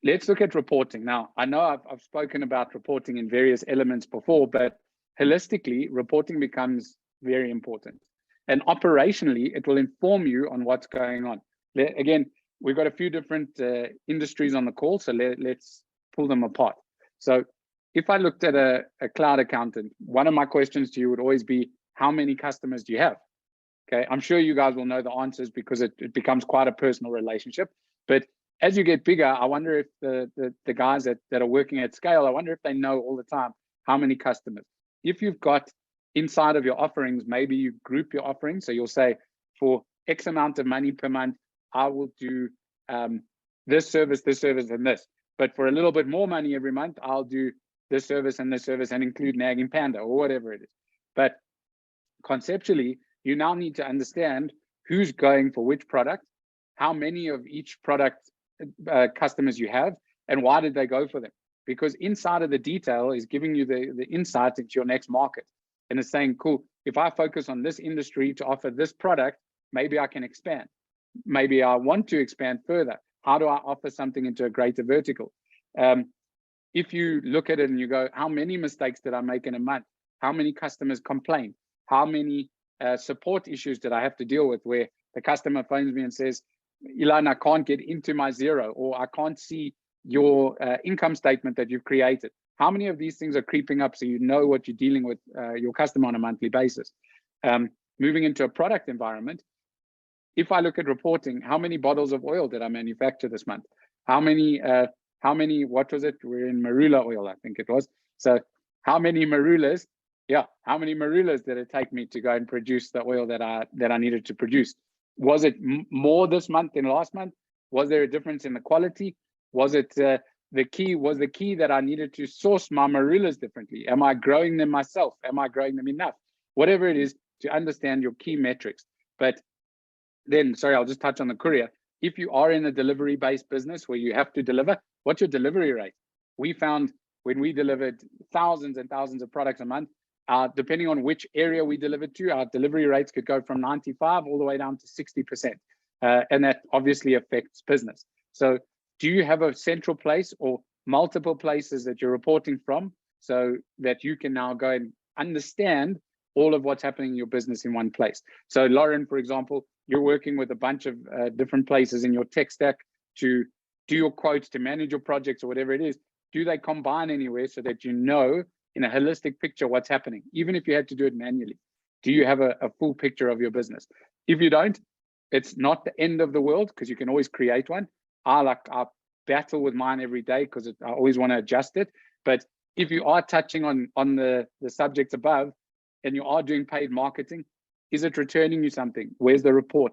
let's look at reporting. Now, I know I've spoken about reporting in various elements before, but holistically, reporting becomes very important. And operationally, it will inform you on what's going on. Again, we've got a few different industries on the call, so let's pull them apart. So if I looked at a cloud accountant, one of my questions to you would always be, how many customers do you have? Okay, I'm sure you guys will know the answers because it becomes quite a personal relationship. But as you get bigger, I wonder if the guys that are working at scale, I wonder if they know all the time how many customers. If you've got inside of your offerings, maybe you group your offerings. So you'll say, for X amount of money per month, I will do this service, and this. But for a little bit more money every month, I'll do this service and include Nagging Panda or whatever it is. But conceptually, you now need to understand who's going for which product, how many of each product customers you have, and why did they go for them? Because inside of the detail is giving you the insight into your next market. And it's saying, cool, if I focus on this industry to offer this product, maybe I can expand. Maybe I want to expand further. How do I offer something into a greater vertical? If you look at it and you go, how many mistakes did I make in a month? How many customers complain? How many support issues did I have to deal with where the customer phones me and says, Elan, I can't get into my Xero, or I can't see your income statement that you've created. How many of these things are creeping up so you know what you're dealing with your customer on a monthly basis? Moving into a product environment, if I look at reporting, how many bottles of oil did I manufacture this month? How many, what was it? We're in marula oil, I think it was. So how many marulas Yeah, how many marulas did it take me to go and produce the oil that I needed to produce? Was it more this month than last month? Was there a difference in the quality? Was it the key that I needed to source my marulas differently? Am I growing them myself? Am I growing them enough? Whatever it is, to understand your key metrics. But then, sorry, I'll just touch on the courier. If you are in a delivery-based business where you have to deliver, what's your delivery rate? We found when we delivered thousands and thousands of products a month, depending on which area we delivered to, our delivery rates could go from 95 all the way down to 60%. And that obviously affects business. So do you have a central place or multiple places that you're reporting from so that you can now go and understand all of what's happening in your business in one place? So Lauren, for example, you're working with a bunch of different places in your tech stack to do your quotes, to manage your projects or whatever it is. Do they combine anywhere so that you know in a holistic picture what's happening, even if you had to do it manually? Do you have a full picture of your business? If you don't, it's not the end of the world, because you can always create one. I battle with mine every day because I always want to adjust it. But if you are touching on the subjects above and you are doing paid marketing, is it returning you something? Where's the report?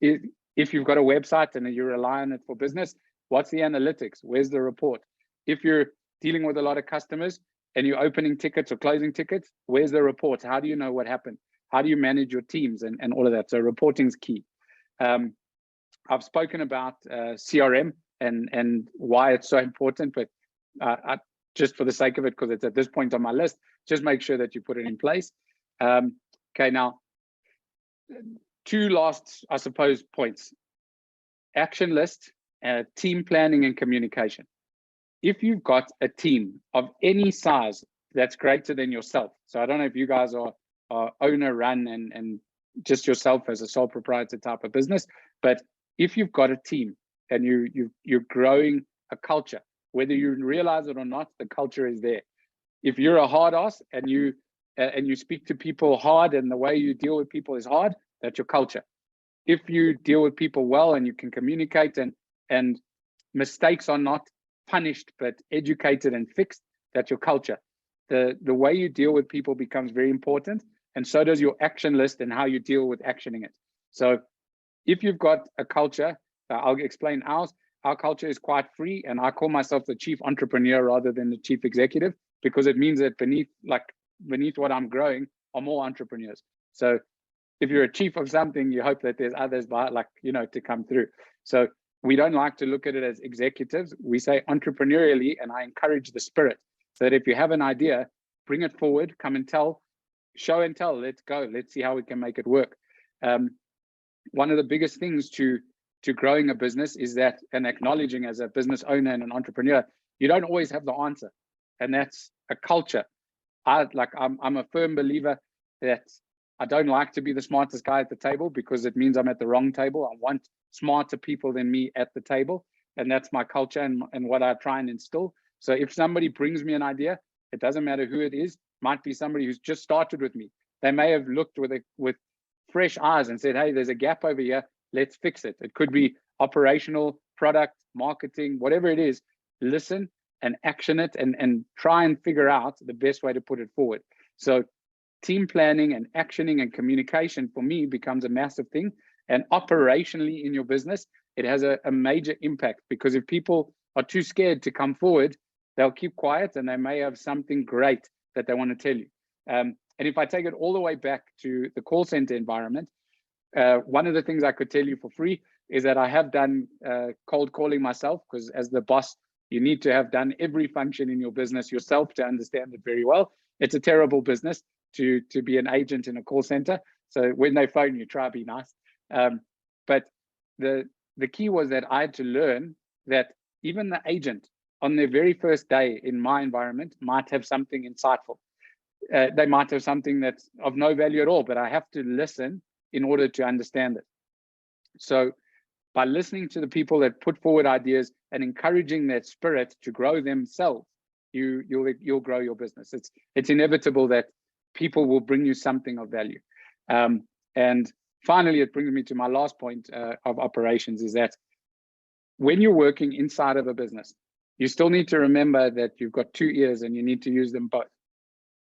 If you've got a website and you rely on it for business, what's the analytics? Where's the report? If you're dealing with a lot of customers and you're opening tickets or closing tickets, where's the report? How do you know what happened? How do you manage your teams and all of that? So reporting is key. I've spoken about CRM and why it's so important, but just for the sake of it, because it's at this point on my list, just make sure that you put it in place. Okay, now, two last, I suppose, points. Action list, team planning and communication. If you've got a team of any size that's greater than yourself, so I don't know if you guys are owner run and just yourself as a sole proprietor type of business, but if you've got a team and you're growing a culture, whether you realize it or not, the culture is there. If you're a hard ass and you speak to people hard and the way you deal with people is hard, that's your culture. If you deal with people well and you can communicate and mistakes are not punished but educated and fixed, that's your culture. The way you deal with people becomes very important, and so does your action list and how you deal with actioning it. So if you've got a culture, I'll explain ours. Our culture is quite free, and I call myself the chief entrepreneur rather than the chief executive, because it means that beneath what I'm growing are more entrepreneurs. So if you're a chief of something, you hope that there's others to come through. So we don't like to look at it as executives. We say entrepreneurially, and I encourage the spirit. So that if you have an idea, bring it forward, come and tell, show and tell, let's go. Let's see how we can make it work. One of the biggest things to growing a business is that, and acknowledging as a business owner and an entrepreneur, you don't always have the answer. And that's a culture. I'm a firm believer that I don't like to be the smartest guy at the table, because it means I'm at the wrong table. I want smarter people than me at the table. And that's my culture and what I try and instill. So if somebody brings me an idea, it doesn't matter who it is, might be somebody who's just started with me. They may have looked with fresh eyes and said, hey, there's a gap over here, let's fix it. It could be operational, product, marketing, whatever it is. Listen and action it and try and figure out the best way to put it forward. So team planning and actioning and communication for me becomes a massive thing. And operationally in your business, it has a major impact, because if people are too scared to come forward, they'll keep quiet and they may have something great that they want to tell you. And if I take it all the way back to the call center environment, one of the things I could tell you for free is that I have done cold calling myself, because as the boss, you need to have done every function in your business yourself to understand it very well. It's a terrible business to be an agent in a call center. So when they phone you, try to be nice. But the key was that I had to learn that even the agent on their very first day in my environment might have something insightful. They might have something that's of no value at all, but I have to listen in order to understand it. So by listening to the people that put forward ideas and encouraging that spirit to grow themselves, you'll grow your business. It's inevitable that people will bring you something of value. And finally, it brings me to my last point of operations, is that when you're working inside of a business, you still need to remember that you've got two ears and you need to use them both.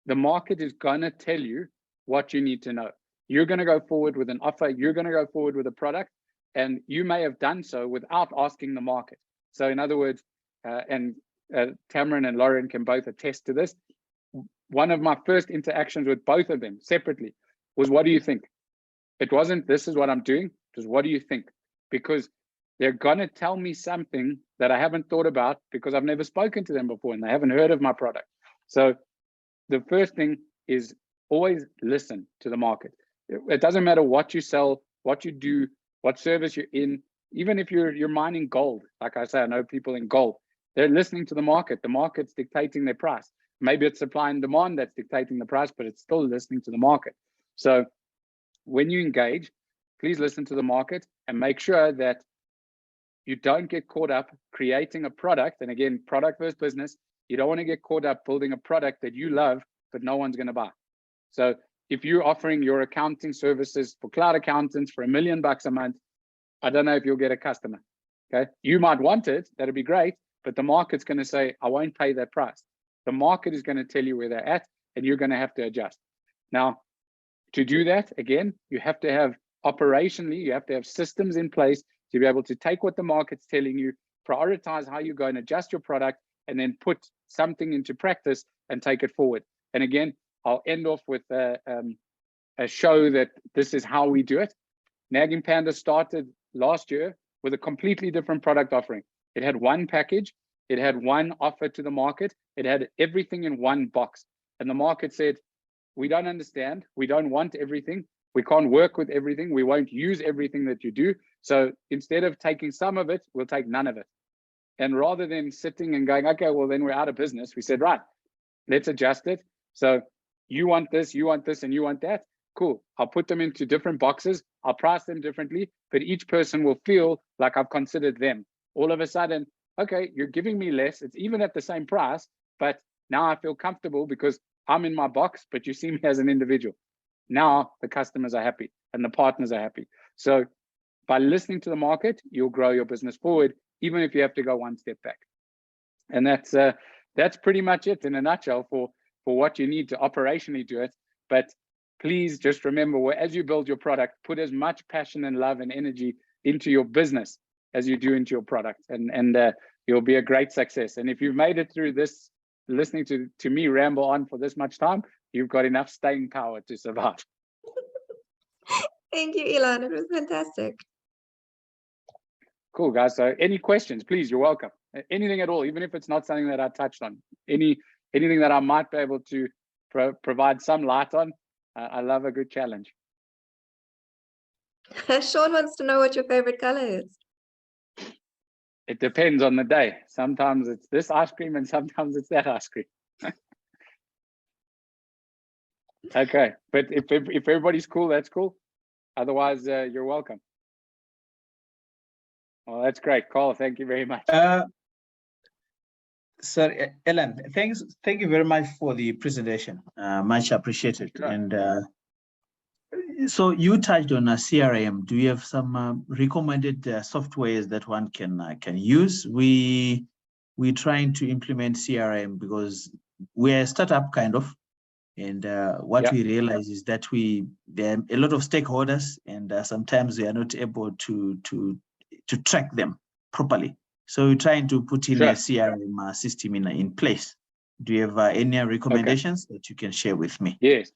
the market is going to tell you what you need to know. You're going to go forward with an offer. You're going to go forward with a product, and you may have done so without asking the market. So in other words, Tamarin and Lauren can both attest to this. One of my first interactions with both of them separately was, what do you think? It wasn't, this is what I'm doing. It was, what do you think? Because they're going to tell me something that I haven't thought about, because I've never spoken to them before and they haven't heard of my product. So the first thing is always listen to the market. It doesn't matter what you sell, what you do, what service you're in. Even if you're mining gold, like I say, I know people in gold, they're listening to the market. The market's dictating their price. Maybe it's supply and demand that's dictating the price, but it's still listening to the market. So when you engage, please listen to the market and make sure that you don't get caught up creating a product. And again, product versus business. You don't want to get caught up building a product that you love, but no one's going to buy. So if you're offering your accounting services for cloud accountants for $1 million a month, I don't know if you'll get a customer. Okay, you might want it, that'd be great, but the market's going to say, I won't pay that price. The market is going to tell you where they're at, and you're going to have to adjust. Now, to do that, again, you have to have operationally, you have to have systems in place to be able to take what the market's telling you, prioritize how you go and adjust your product, and then put something into practice and take it forward. And again, I'll end off with a show that this is how we do it. Nagging Panda started last year with a completely different product offering. It had one package, it had one offer to the market, it had everything in one box. And the market said, we don't understand, we don't want everything, we can't work with everything, we won't use everything that you do. So instead of taking some of it, we'll take none of it. And rather than sitting and going, okay, well, then we're out of business, we said, right, let's adjust it. So you want this, and you want that. Cool. I'll put them into different boxes. I'll price them differently, but each person will feel like I've considered them. All of a sudden, okay, you're giving me less. It's even at the same price, but now I feel comfortable because I'm in my box, but you see me as an individual. Now the customers are happy and the partners are happy. So by listening to the market, you'll grow your business forward, even if you have to go one step back. And that's pretty much it in a nutshell for what you need to operationally do it. But please just remember, as you build your product, put as much passion and love and energy into your business as you do into your product, and you'll be a great success. And if you've made it through this, listening to me ramble on for this much time, you've got enough staying power to survive. Thank you, Elan. It was fantastic. Cool, guys. So any questions, please, you're welcome. Anything at all, even if it's not something that I touched on, anything that I might be able to provide some light on. I love a good challenge. Sean wants to know what your favorite color is. It depends on the day. Sometimes it's this ice cream and sometimes it's that ice cream. Okay, but if everybody's cool, that's cool. Otherwise, you're welcome. Well, that's great, Carl. Thank you very much. Sir Elan, thank you very much for the presentation. Much appreciated. Sure. And so you touched on a CRM. Do you have some recommended softwares that one can use? We're trying to implement CRM because we're a startup kind of, and what we realize is that there are a lot of stakeholders, and sometimes we are not able to track them properly. So we're trying to put in a CRM system in place. Do you have any recommendations that you can share with me? Yes.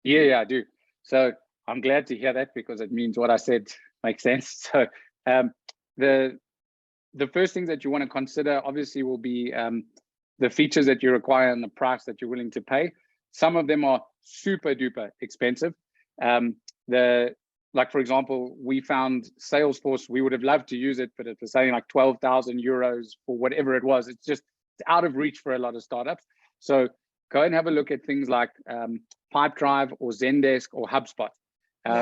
Yeah, I do. So I'm glad to hear that, because it means what I said makes sense. So the first thing that you want to consider obviously will be the features that you require and the price that you're willing to pay. Some of them are super duper expensive. Like, for example, we found Salesforce, we would have loved to use it, but it was saying like 12,000 euros for whatever it was. It's out of reach for a lot of startups. So go and have a look at things like Pipedrive or Zendesk or HubSpot.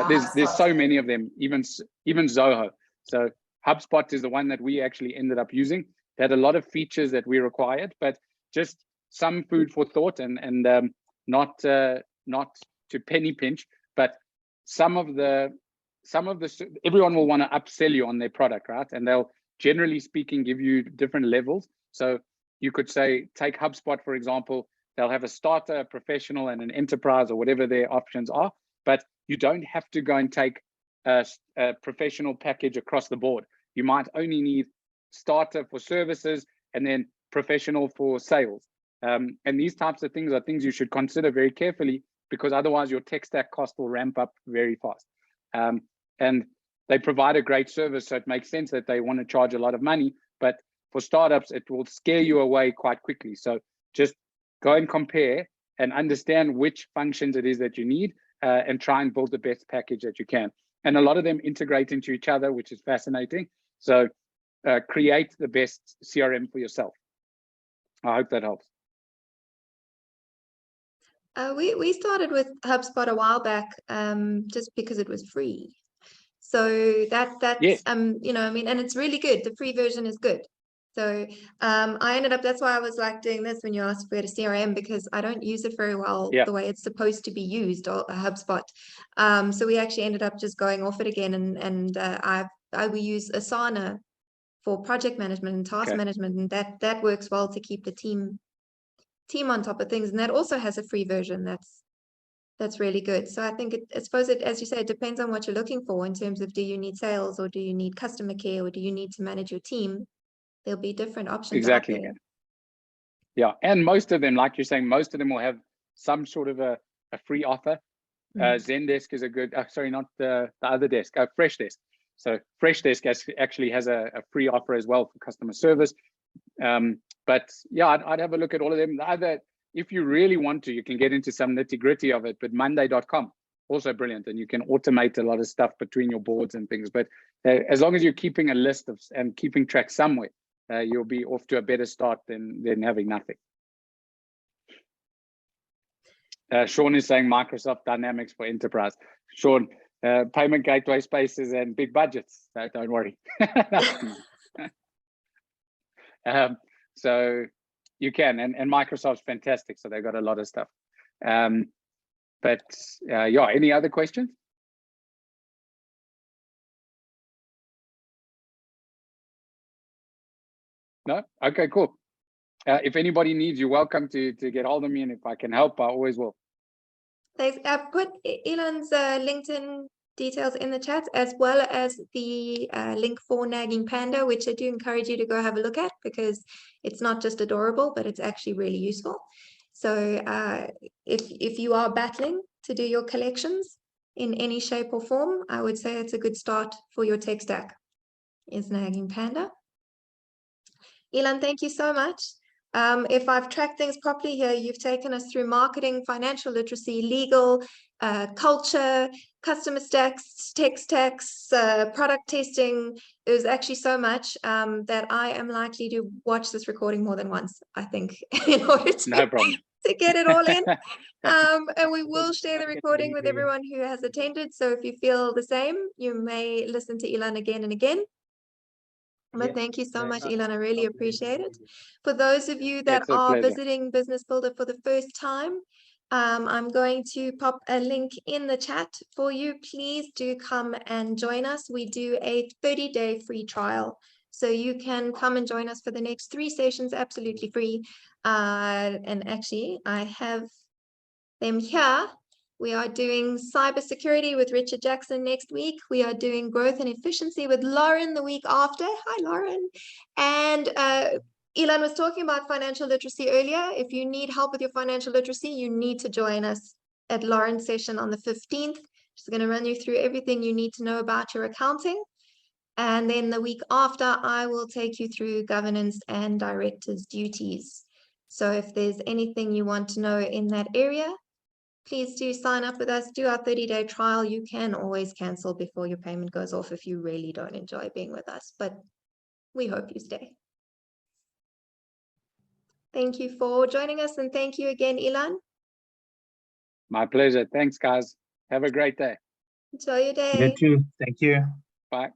There's so many of them, even Zoho. So HubSpot is the one that we actually ended up using. It had a lot of features that we required, but just some food for thought, and not to penny pinch, but some of the everyone will want to upsell you on their product, right? And they'll, generally speaking, give you different levels. So you could say, take HubSpot, for example, they'll have a starter, a professional, and an enterprise, or whatever their options are. But you don't have to go and take a professional package across the board. You might only need starter for services and then professional for sales. And these types of things are things you should consider very carefully, because otherwise your tech stack cost will ramp up very fast. And they provide a great service, so it makes sense that they want to charge a lot of money. But for startups, it will scare you away quite quickly. So just go and compare and understand which functions it is that you need, and try and build the best package that you can. And a lot of them integrate into each other, which is fascinating. So create the best CRM for yourself. I hope that helps. We started with HubSpot a while back, just because it was free. So that's Yes. you know, I mean, and it's really good. The free version is good. So I ended up, that's why I was like doing this when you asked if we had a CRM, because I don't use it very well the way it's supposed to be used, or a HubSpot. So we actually ended up just going off it again, and we use Asana for project management and task management, and that works well to keep the team on top of things. And that also has a free version that's really good. So I think I suppose it, as you say, it depends on what you're looking for in terms of, do you need sales, or do you need customer care, or do you need to manage your team? There'll be different options out there. Yeah, and most of them, like you're saying, most of them will have some sort of a free offer. Zendesk is a good, sorry, not the other desk, Freshdesk. So Freshdesk actually has a free offer as well for customer service. But yeah, I'd have a look at all of them. Either, if you really want to, you can get into some nitty gritty of it, but Monday.com, also brilliant. And you can automate a lot of stuff between your boards and things. But as long as you're keeping a list of and keeping track somewhere, you'll be off to a better start than having nothing. Sean is saying Microsoft Dynamics for enterprise. Sean, payment gateway spaces and big budgets. So don't worry. So you can, and Microsoft's fantastic. So they've got a lot of stuff. But yeah, any other questions? No? Okay, cool. If anybody needs, you're welcome to get hold of me, and if I can help, I always will. Thanks. I've put Elan's LinkedIn details in the chat, as well as the link for Nagging Panda, which I do encourage you to go have a look at, because it's not just adorable, but it's actually really useful. So if you are battling to do your collections in any shape or form, I would say it's a good start for your tech stack, is Nagging Panda. Elan, thank you so much. If I've tracked things properly here, you've taken us through marketing, financial literacy, legal, culture, customer stacks, tech stacks, product testing. It was actually so much that I am likely to watch this recording more than once, I think, in order to get it all in. And we will share the recording with everyone who has attended. So if you feel the same, you may listen to Elan again and again. But thank you so much, Elan. I really appreciate it. For those of you that are visiting Business Builder for the first time, I'm going to pop a link in the chat for you. Please do come and join us. We do a 30-day free trial. So you can come and join us for the next 3 sessions, absolutely free. And actually, I have them here. We are doing cybersecurity with Richard Jackson next week. We are doing growth and efficiency with Lauren the week after. Hi, Lauren. And Elan was talking about financial literacy earlier. If you need help with your financial literacy, you need to join us at Lauren's session on the 15th. She's going to run you through everything you need to know about your accounting. And then the week after, I will take you through governance and director's duties. So if there's anything you want to know in that area, please do sign up with us, do our 30-day trial. You can always cancel before your payment goes off if you really don't enjoy being with us, but we hope you stay. Thank you for joining us, and thank you again, Elan. My pleasure. Thanks, guys. Have a great day. Enjoy your day. You too. Thank you. Bye.